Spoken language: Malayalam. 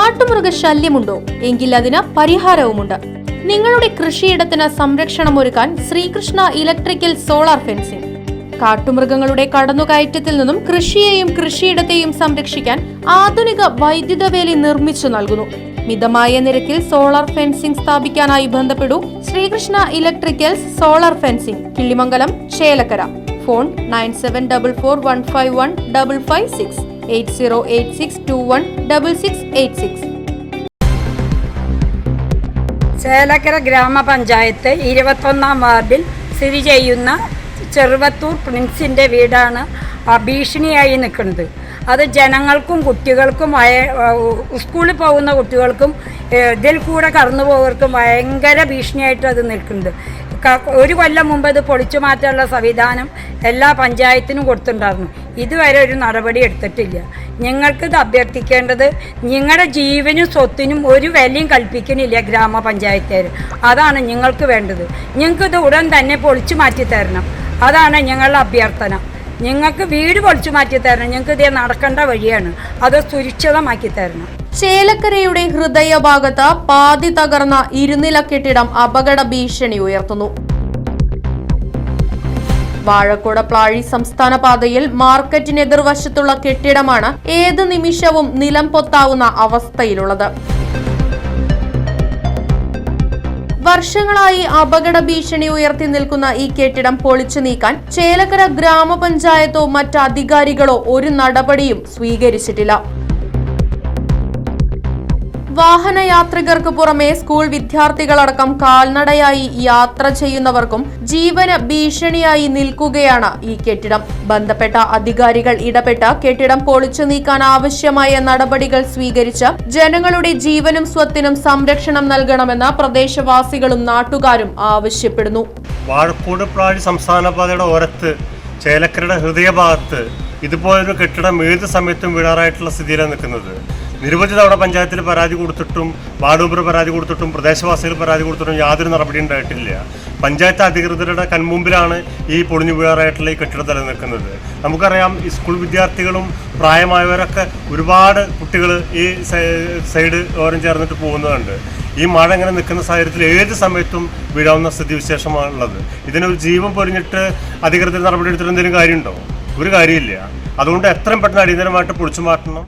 കാട്ടുമൃഗശല്യമുണ്ടോ? എങ്കിൽ അതിന് പരിഹാരവുമുണ്ട്. നിങ്ങളുടെ കൃഷിയിടത്തിന് സംരക്ഷണമൊരുക്കാൻ ശ്രീകൃഷ്ണ ഇലക്ട്രിക്കൽ സോളാർ ഫെൻസിംഗ്. കാട്ടുമൃഗങ്ങളുടെ കടന്നുകയറ്റത്തിൽ നിന്നും കൃഷിയെയും കൃഷിയിടത്തെയും സംരക്ഷിക്കാൻ ആധുനിക വൈദ്യുത വേലി നിർമ്മിച്ചു നൽകുന്നു. മിതമായ നിരക്കിൽ സോളാർ ഫെൻസിംഗ് സ്ഥാപിക്കാനായി ബന്ധപ്പെടൂ. Srikrishna electricals solar fencing, Killimangalam, Chelakkara. Phone 9744151556 8086216686. Chelakkara ഗ്രാമപഞ്ചായത്ത് 21-ാം വാർഡിൽ സ്ഥിതി ചെയ്യുന്ന ചെറുവത്തൂർ പ്രിൻസിൻ്റെ വീടാണ് ഭീഷണിയായി നിൽക്കുന്നത്. അത് ജനങ്ങൾക്കും കുട്ടികൾക്കും സ്കൂളിൽ പോകുന്ന കുട്ടികൾക്കും ഇതിൽ കൂടെ കടന്നു പോകുന്നവർക്കും ഭയങ്കര ഭീഷണിയായിട്ട് അത് നിൽക്കുന്നുണ്ട്. ഒരു കൊല്ലം മുമ്പ് ഇത് പൊളിച്ചു മാറ്റാനുള്ള സംവിധാനം എല്ലാ പഞ്ചായത്തിനും കൊടുത്തിട്ടുണ്ടായിരുന്നു. ഇതുവരെ ഒരു നടപടി എടുത്തിട്ടില്ല. ഞങ്ങൾക്കിത് അഭ്യർത്ഥിക്കേണ്ടത്, നിങ്ങളുടെ ജീവനും സ്വത്തിനും ഒരു വിലയും കൽപ്പിക്കുന്നില്ല ഗ്രാമപഞ്ചായത്തുകാർ. അതാണ് ഞങ്ങൾക്ക് വേണ്ടത്. ഞങ്ങൾക്കിത് ഉടൻ തന്നെ പൊളിച്ചു മാറ്റി തരണം. അതാണ് ഞങ്ങളുടെ അഭ്യർത്ഥന. ഞങ്ങൾക്ക് വീട് പൊളിച്ചു മാറ്റി തരണം. ഞങ്ങൾക്ക് ഇത് നടക്കേണ്ട വഴിയാണ്. അത് സുരക്ഷിതമാക്കി തരണം. ചേലക്കരയുടെ ഹൃദയഭാഗത്ത് പാതി തകർന്ന ഇരുനില കെട്ടിടം അപകട ഭീഷണി ഉയർത്തുന്നു. വാഴക്കോട് പ്ലാഴി സംസ്ഥാന പാതയിൽ മാർക്കറ്റിന് എതിർവശത്തുള്ള കെട്ടിടമാണ് ഏത് നിമിഷവും നിലം പൊത്താവുന്ന അവസ്ഥയിലുള്ളത്. വർഷങ്ങളായി അപകട ഭീഷണി ഉയർത്തി നിൽക്കുന്ന ഈ കെട്ടിടം പൊളിച്ചു നീക്കാൻ ചേലക്കര ഗ്രാമപഞ്ചായത്തോ മറ്റ് അധികാരികളോ ഒരു നടപടിയും സ്വീകരിച്ചിട്ടില്ല. വാഹനയാത്രികർക്ക് പുറമെ സ്കൂൾ വിദ്യാർത്ഥികളടക്കം കാൽനടയായി യാത്ര ചെയ്യുന്നവർക്കും ജീവന് ഭീഷണിയായി നിൽക്കുകയാണ് ഈ കെട്ടിടം. ബന്ധപ്പെട്ട അധികാരികൾ ഇടപെട്ട് കെട്ടിടം പൊളിച്ചു നീക്കാൻ ആവശ്യമായ നടപടികൾ സ്വീകരിച്ച് ജനങ്ങളുടെ ജീവനും സ്വത്തിനും സംരക്ഷണം നൽകണമെന്ന് പ്രദേശവാസികളും നാട്ടുകാരും ആവശ്യപ്പെടുന്നു. വാഴക്കോട് പ്ലാഴി സംസ്ഥാന പാതയുടെ ഓരത്ത് ചേലക്കരയുടെ ഹൃദയഭാഗത്ത് ഇതുപോലൊരു കെട്ടിടം ഏത് സമയത്തും വീഴാറായിട്ടുള്ള സ്ഥിതിയിലാണ് നിൽക്കുന്നത്. നിരവധി തവണ പഞ്ചായത്തിൽ പരാതി കൊടുത്തിട്ടും വാർഡ് മെമ്പർ പരാതി കൊടുത്തിട്ടും പ്രദേശവാസികൾ പരാതി കൊടുത്തിട്ടും യാതൊരു നടപടി ഉണ്ടായിട്ടില്ല. പഞ്ചായത്ത് അധികൃതരുടെ കൺമുമ്പിലാണ് ഈ പൊളിഞ്ഞു വീഴാറായിട്ടുള്ള ഈ കെട്ടിടം നിലനിൽക്കുന്നത്. നമുക്കറിയാം, ഈ സ്കൂൾ വിദ്യാർത്ഥികളും പ്രായമായവരൊക്കെ ഒരുപാട് കുട്ടികൾ ഈ സൈഡ് ഓരം ചേർന്നിട്ട് പോകുന്നതുണ്ട്. ഈ മഴ ഇങ്ങനെ നിൽക്കുന്ന സാഹചര്യത്തിൽ ഏത് സമയത്തും വീഴാവുന്ന സ്ഥിതിവിശേഷമാണുള്ളത്. ഇതിനൊരു ജീവൻ പൊരിഞ്ഞിട്ട് അധികൃതർ നടപടി എടുത്തിട്ട് എന്തെങ്കിലും കാര്യമുണ്ടോ? ഒരു കാര്യമില്ല. അതുകൊണ്ട് എത്രയും പെട്ടെന്ന് അടിയന്തരമായിട്ട് പൊളിച്ചു മാറ്റണം.